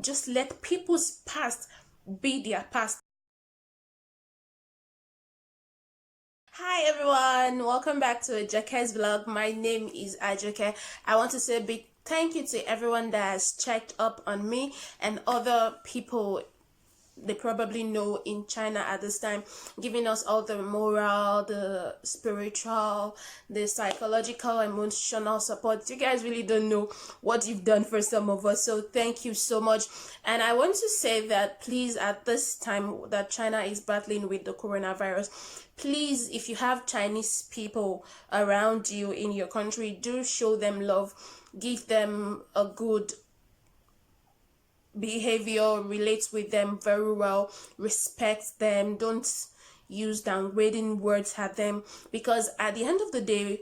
just let people's past be their past. Hi everyone, welcome back to AJOKE'S vlog. My name is AJOKE. I want to say a big thank you to everyone that has checked up on me and other people they probably know in China at this time, giving us all the moral, the spiritual, the psychological, emotional support. You guys really don't know what you've done for some of us, so thank you so much. And I want to say that please, at this time that China is battling with the coronavirus, please, if you have Chinese people around you in your country, do show them love, give them a good behavior, relates with them very well, respect them, don't use downgrading words at them, because at the end of the day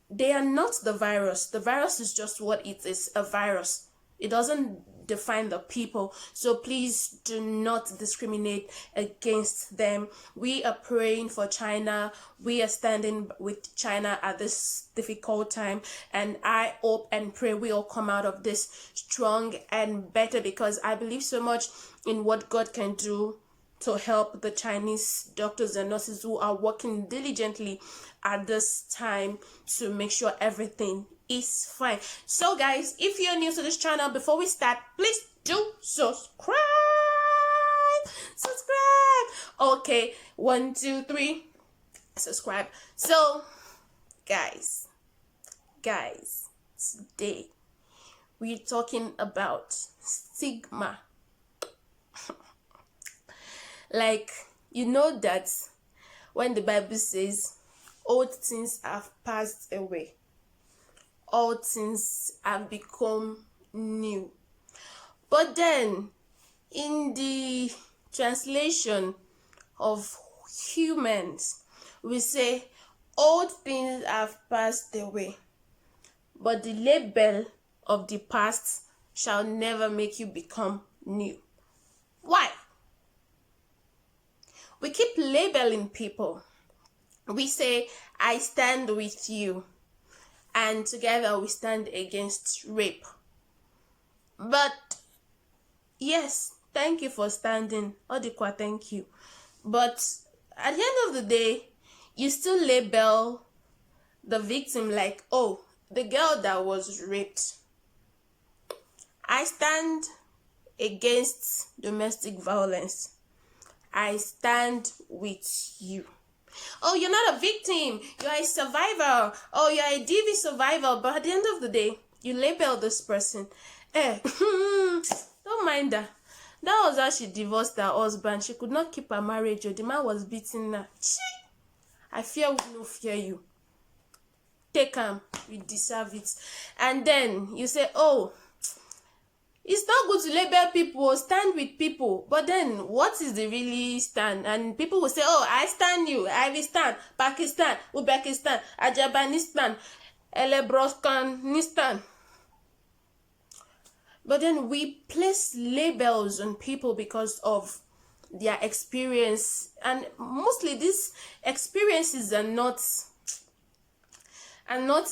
they are not the virus. The virus is just what it is, a virus. It doesn't define the people, so please do not discriminate against them. We are praying for China, we are standing with China at this difficult time, and I hope and pray we all come out of this strong and better, because I believe so much in what God can do to help the Chinese doctors and nurses who are working diligently at this time to make sure everything is fine. So guys, if you're new to this channel, before we start, please do subscribe. Okay, 1 2 3, subscribe. So guys, today we're talking about stigma. Like, you know that when the Bible says old things have passed away, all things have become new. But then in the translation of humans, we say old things have passed away, but the label of the past shall never make you become new. Why? We keep labeling people. We say, I stand with you, and together we stand against rape. But yes, thank you for standing. Odikwa, thank you. But at the end of the day, you still label the victim like, oh, the girl that was raped. I stand against domestic violence. I stand with you. Oh, you're not a victim, you're a survivor. Oh, you're a DV survivor. But at the end of the day, you label this person. Don't mind her. That was how she divorced her husband. She could not keep her marriage. The man was beating her. I fear we no fear you. Take him, you deserve it. And then you say, oh, it's not good to label people, stand with people. But then, what is the really stand? And people will say, oh, I stand you, I will stand, Pakistan, Uzbekistan, Ajabanistan, Elebroskanistan. But then we place labels on people because of their experience. And mostly these experiences are not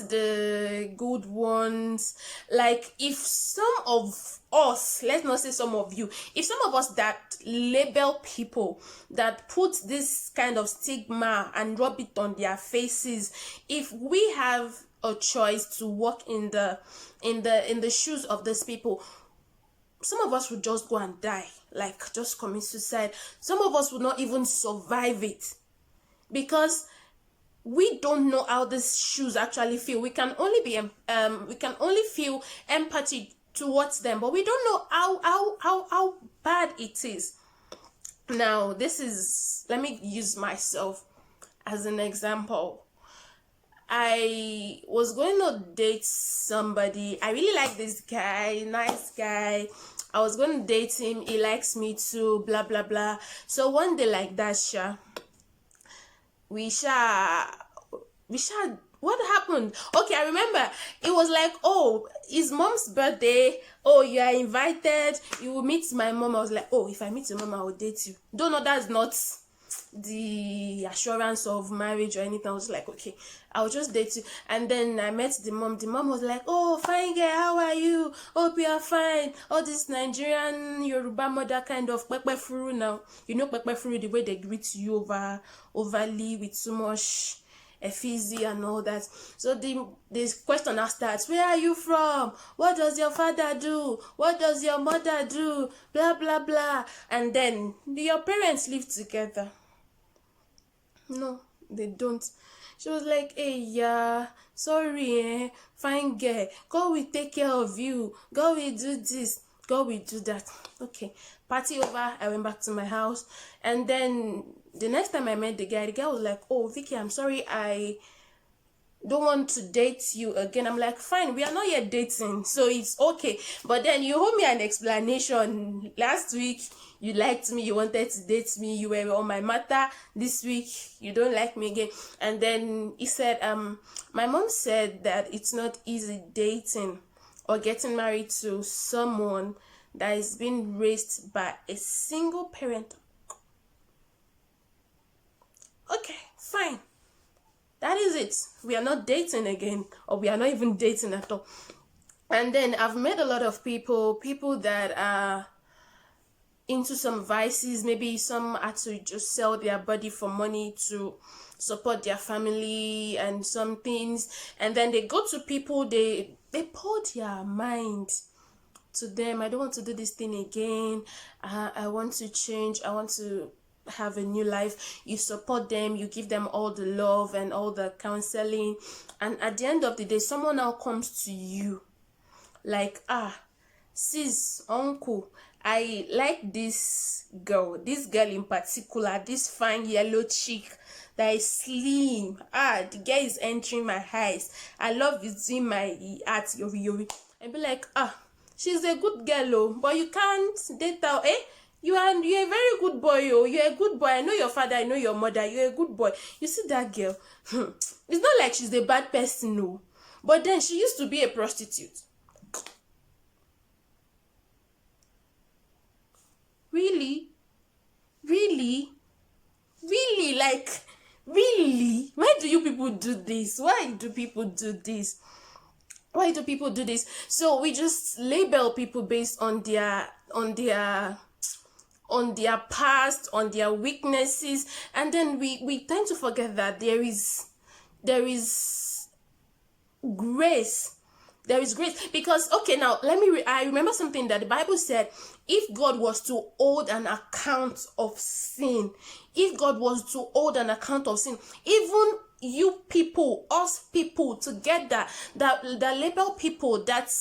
the good ones. Like, if some of us, let's not say some of you, if some of us that label people, that put this kind of stigma and rub it on their faces, if we have a choice to walk in the shoes of these people, some of us would just go and die, like just commit suicide. Some of us would not even survive it, because we don't know how these shoes actually feel. We can only feel empathy towards them, but we don't know how bad it is. Now, let me use myself as an example. I was going to date somebody. I really like this guy, nice guy. I was going to date him. He likes me too, blah blah blah. So one day like that, what happened? Okay, I remember. It was like, oh, his mom's birthday. Oh, you are invited. You will meet my mom. I was like, oh, if I meet your mom, I will date you. Don't know, that's not the assurance of marriage or anything. I was like, okay, I'll just date you. And then I met the mom. The mom was like, oh, fine girl, how are you? Hope you are fine. All this Nigerian Yoruba mother kind of pepe furu now. You know pepe furu, the way they greet you overly with so much effigy and all that. So this question now starts, where are you from? What does your father do? What does your mother do? Blah blah blah. And then, do your parents live together? No, they don't. She was like, hey, yeah, sorry, fine girl. God will take care of you. God will do this. God will do that. Okay, party over. I went back to my house. And then the next time I met the guy was like, oh, Vicky, I'm sorry, I don't want to date you again. I'm like, fine, we are not yet dating, so it's okay. But then you owe me an explanation. Last week you liked me, you wanted to date me, you were on my matter. This week you don't like me again. And then he said, my mom said that it's not easy dating or getting married to someone that is being raised by a single parent. Okay, fine. That is it. We are not dating again, or we are not even dating at all. And then I've met a lot of people that are into some vices. Maybe some had to just sell their body for money to support their family and some things. And then they go to people, they pour their mind to them. I don't want to do this thing again. I want to change. I want to have a new life. You support them, you give them all the love and all the counseling, and at the end of the day, someone now comes to you like, sis, uncle, I like this girl in particular, this fine yellow chick that is slim. The girl is entering my eyes. I love it in my heart, yori. And be like, she's a good girl, but you can't date her, you're a very good boy, you're a good boy. I know your father, I know your mother, you're a good boy. You see that girl? It's not like she's a bad person, no. But then she used to be a prostitute. Really? Like, really? Why do you people do this? Why do people do this? So we just label people based on their past, on their weaknesses, and then we tend to forget that there is grace. There is grace. Because, okay, now I remember something that the Bible said. If God was to hold an account of sin, even you people, us people together, that label people, that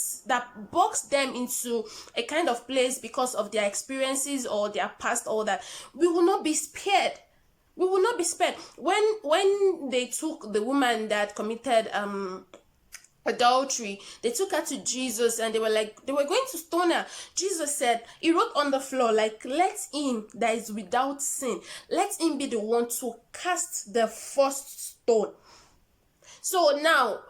box them into a kind of place because of their experiences or their past, all that, we will not be spared. When they took the woman that committed adultery, they took her to Jesus, and they were going to stone her. Jesus said, he wrote on the floor, like, let him that is without sin, let him be the one to cast the first stone. So now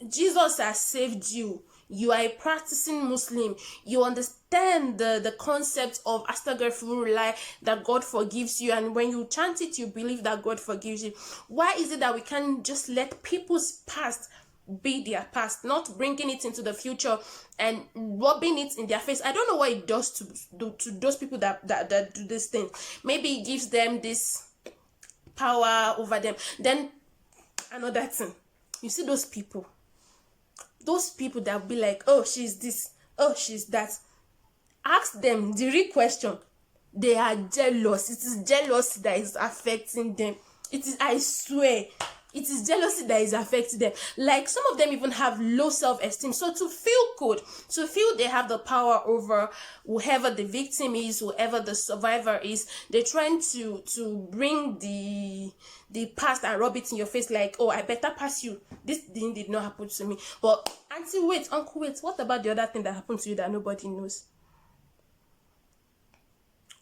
Jesus has saved you. You are a practicing Muslim. You understand the concept of astaghfirullah, that God forgives you, and when you chant it, you believe that God forgives you. Why is it that we can't just let people's past be their past, not bringing it into the future and rubbing it in their face? I don't know what it does to those people that do this thing. Maybe it gives them this power over them. Then another thing, you see those people that will be like, oh, she's this, oh, she's that. Ask them the real question. They are jealous. It is jealousy that is affecting them. It is, I swear, it is jealousy that is affecting them. Like, some of them even have low self-esteem. So to feel good, to feel they have the power over whoever the victim is, whoever the survivor is, they're trying to bring the past and rub it in your face, like, oh, I better pass you. This thing did not happen to me. But auntie, wait, uncle, wait, what about the other thing that happened to you that nobody knows?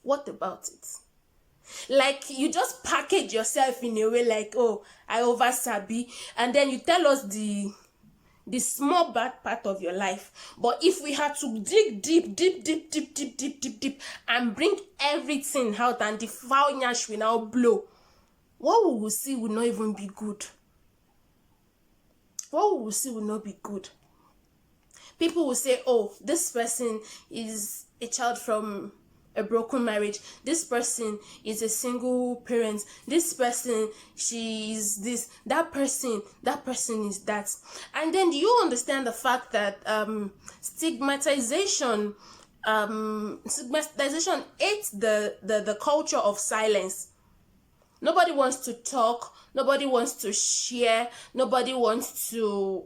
What about it? Like, you just package yourself in a way like, oh, I over sabi, and then you tell us the the small bad part of your life. But if we had to dig deep and bring everything out, and the foul nyash will now blow, what we will see will not even be good. What we will see will not be good. People will say, oh, this person is a child from a broken marriage. This person is a single parent. This person, she is this. That person is that. And then do you understand the fact that stigmatization aids the culture of silence? Nobody wants to talk. Nobody wants to share. Nobody wants to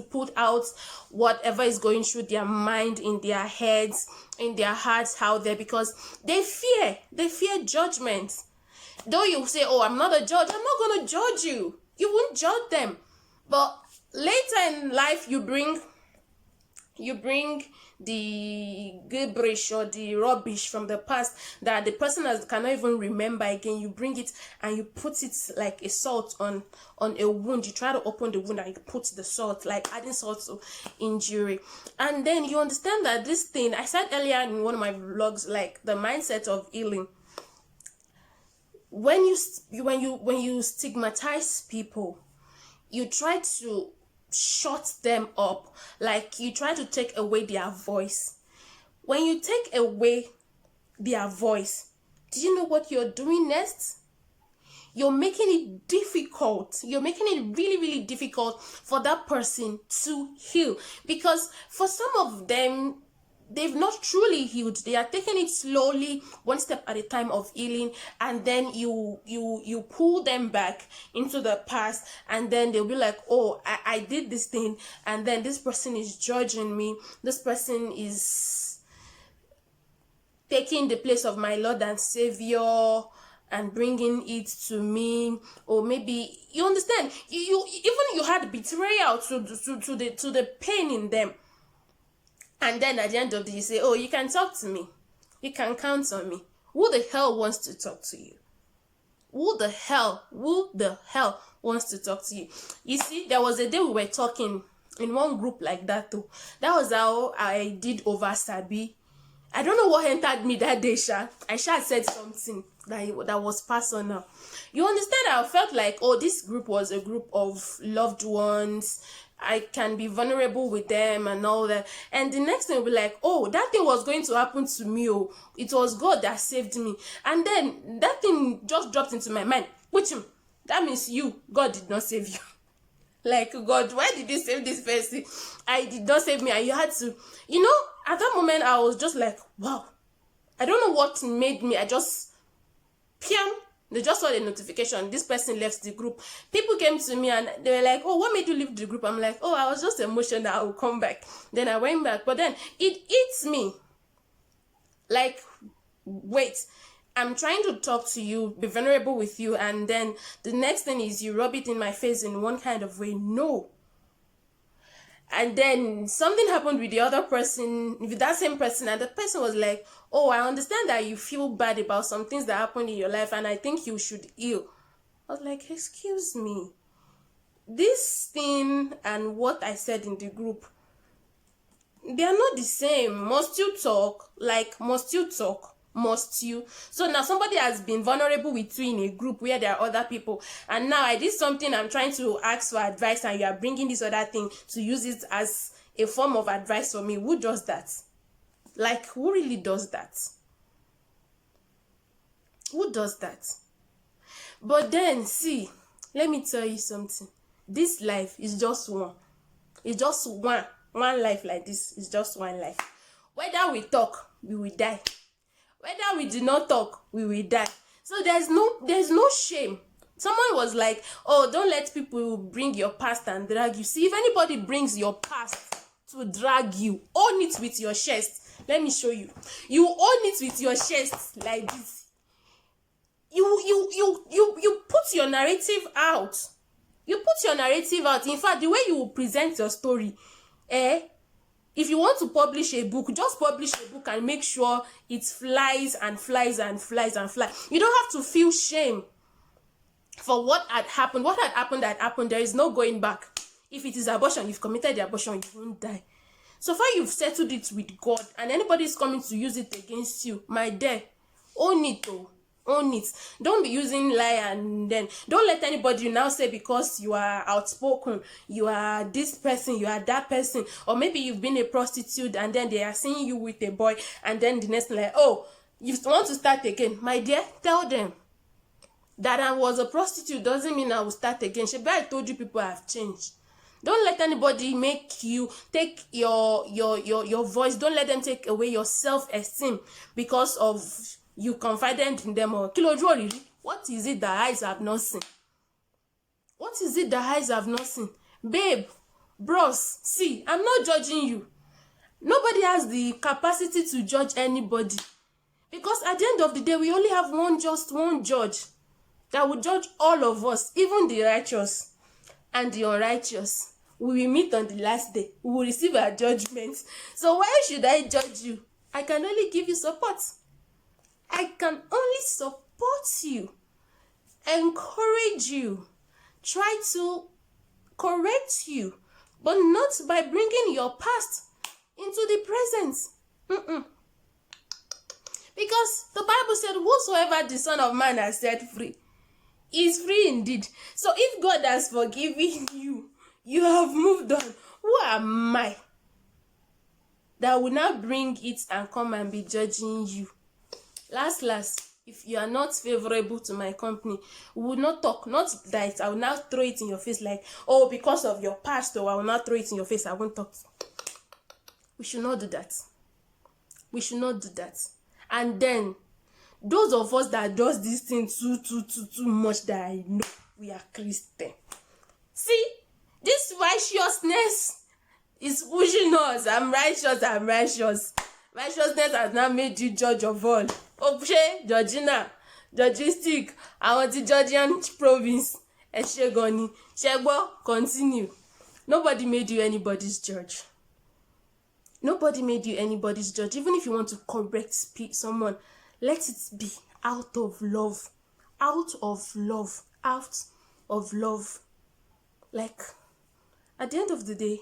put out whatever is going through their mind, in their heads, in their hearts, out there, because they fear judgment. Though you say, oh, I'm not a judge, I'm not going to judge you. You won't judge them. But later in life, you bring the gibberish or the rubbish from the past that the person cannot even remember again. You bring it and you put it like a salt on a wound. You try to open the wound and you put the salt, like adding salt to injury. And then you understand that this thing, I said earlier in one of my vlogs, like the mindset of healing. When you stigmatize people, you try to shut them up, like you try to take away their voice. When you take away their voice, do you know what you're doing next? You're making it difficult. You're making it really, really difficult for that person to heal, because for some of them, they've not truly healed. They are taking it slowly, one step at a time of healing, and then you pull them back into the past, and then they'll be like, oh, I did this thing, and then this person is judging me. This person is taking the place of my Lord and Savior and bringing it to me. Or maybe, you understand, you had betrayal to the pain in them. And then at the end of the day, you say, oh, you can talk to me. You can count on me. Who the hell wants to talk to you? Who the hell wants to talk to you? You see, there was a day we were talking in one group like that too. That was how I did over Sabi. I don't know what entered me that day, Sha. I said something that was personal. You understand? I felt like, oh, this group was a group of loved ones. I can be vulnerable with them and all that. And the next thing will be like, oh, that thing was going to happen to me. Oh, it was God that saved me. And then that thing just dropped into my mind. Which, that means God did not save you. Like, God, why did you save this person? I did not save me. And you had to, at that moment, I was just like, wow. I don't know what made me. I just, they just saw the notification. This person left the group. People came to me and they were like, oh, what made you leave the group? I'm like, oh, I was just emotional. I will come back. Then I went back. But then it eats me. Like, wait, I'm trying to talk to you, be vulnerable with you, and then the next thing is you rub it in my face in one kind of way. No. And then something happened with the other person, with that same person, and the person was like, oh, I understand that you feel bad about some things that happened in your life, and I think you should heal. I was like, excuse me. This thing and what I said in the group, they are not the same. Must you talk? Like, must you talk? Must you? So now somebody has been vulnerable with you in a group where there are other people, and now I did something, I'm trying to ask for advice, and you are bringing this other thing to use it as a form of advice for me. Who does that? Like, who really does that? Who does that? But then, see, let me tell you something. This life is just one. It's just one life like this. It's just one life. Whether we talk, we will die. Whether we do not talk, we will die. So there's no shame. Someone was like, oh, don't let people bring your past and drag you. See, if anybody brings your past to drag you, own it with your chest. Let me show you. You own it with your chest like this. You put your narrative out. You put your narrative out. In fact, the way you will present your story, if you want to publish a book, just publish a book and make sure it flies and flies and flies and flies. You don't have to feel shame for what had happened. What had happened, there is no going back. If it is abortion, you've committed the abortion, you won't die. So far you've settled it with God, and anybody is coming to use it against you, my dear, own it. Own it. Don't be using lie, and then don't let anybody now say because you are outspoken, you are this person, you are that person, or maybe you've been a prostitute and then they are seeing you with a boy, and then the next thing like, oh, you want to start again. My dear, tell them that I was a prostitute doesn't mean I will start again. Shebi, I told you people have changed. Don't let anybody make you take your voice. Don't let them take away your self-esteem because of you confident in them. Or what is it that eyes have not seen? What is it that eyes have not seen? Babe, bros, see, I'm not judging you. Nobody has the capacity to judge anybody. Because at the end of the day, we only have one judge that will judge all of us, even the righteous and the unrighteous. We will meet on the last day. We will receive our judgment. So why should I judge you? I can only give you support. I can only support you, encourage you, try to correct you, but not by bringing your past into the present. Because the Bible said, whosoever the Son of Man has set free is free indeed. So if God has forgiven you, you have moved on. Who am I that will now bring it and come and be judging you? Last, if you are not favorable to my company, we will not talk. Not that I will now throw it in your face like, oh, because of your past, or I will not throw it in your face, I won't talk. We should not do that. We should not do that. And then, those of us that does this thing too much that I know, we are Christian. See, this righteousness is pushing us. I'm righteous. Righteousness has now made you judge of all. Obshe, Georgina, Logistic, I want the Georgian province. Eshegoni, Shegbo, continue. Nobody made you anybody's judge. Nobody made you anybody's judge. Even if you want to correct someone, let it be out of love. Out of love. Out of love. Like, at the end of the day,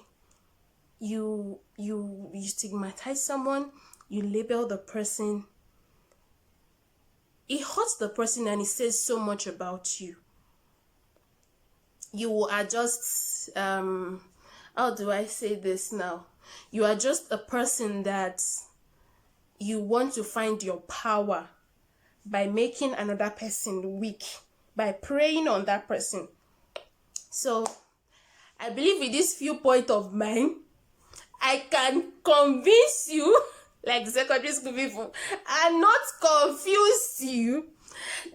you stigmatize someone, you label the person. It hurts the person and it says so much about you. You are just, how do I say this now? You are just a person that you want to find your power by making another person weak, by preying on that person. So, I believe with this viewpoint of mine, I can convince you, like secondary school people, and not confuse you,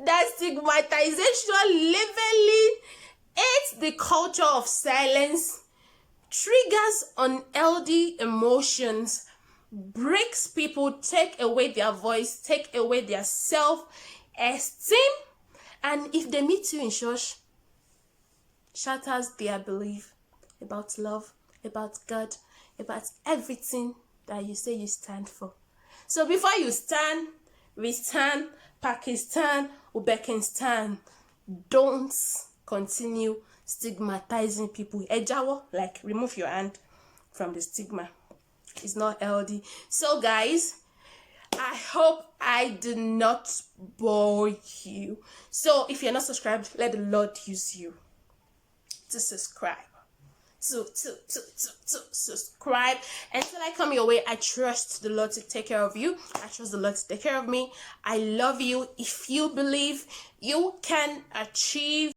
that stigmatization, labeling, aids the culture of silence, triggers unhealthy emotions, breaks people, take away their voice, take away their self-esteem, and if they meet you in church, shatters their belief about love, about God, about everything that you say you stand for. So before you stand, we stand, Pakistan, Uzbekistan, don't continue stigmatizing people. Ejawo, like remove your hand from the stigma. It's not healthy. So guys, I hope I did not bore you. So if you're not subscribed, let the Lord use you to subscribe. To subscribe. Until I come your way, I trust the Lord to take care of you. I trust the Lord to take care of me. I love you. If you believe, you can achieve